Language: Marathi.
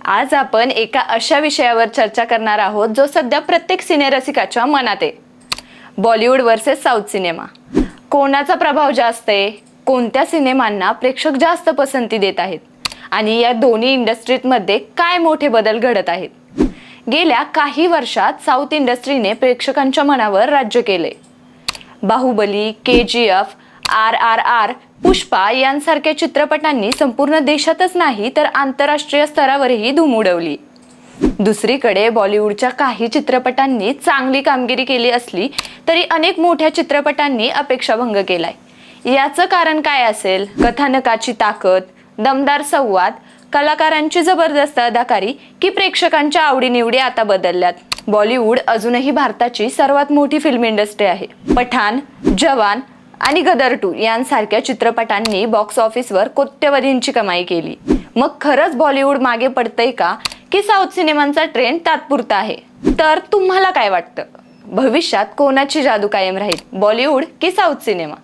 आज आपण एका अशा विषयावर चर्चा करणार आहोत जो सध्या प्रत्येक सिनेरसिकाच्या मनात आहे. Bollywood versus south cinema. कोणाचा प्रभाव जास्त आहे, कोणत्या सिनेमांना प्रेक्षक जास्त पसंती देत आहेत आणि या दोन्ही इंडस्ट्रीमध्ये काय मोठे बदल घडत आहेत. गेल्या काही वर्षात साऊथ इंडस्ट्रीने प्रेक्षकांच्या मनावर राज्य केले. बाहुबली, KGF, RRR, पुष्पा यांसारख्या चित्रपटांनी संपूर्ण देशातच नाही तर आंतरराष्ट्रीय स्तरावरही धूम उडवली. दुसरीकडे बॉलिवूडच्या काही चित्रपटांनी चांगली कामगिरी केली असली तरी अनेक मोठ्या चित्रपटांनी अपेक्षाभंग केलाय. याचं कारण काय असेल? कथानकाची ताकद, दमदार संवाद, कलाकारांची जबरदस्त अदाकारी की प्रेक्षकांच्या आवडीनिवडी आता बदलल्यात? बॉलिवूड अजूनही भारताची सर्वात मोठी फिल्म इंडस्ट्री आहे. पठाण, जवान आणि गदर 2 यांसारख्या चित्रपटांनी बॉक्स ऑफिसवर कोट्यवधींची कमाई केली. मग खरंच बॉलिवूड मागे पडतंय का की साऊथ सिनेमांचा ट्रेंड तात्पुरता आहे? तर तुम्हाला काय वाटतं? भविष्यात कोणाची जादू कायम राहील, बॉलिवूड की साऊथ सिनेमा?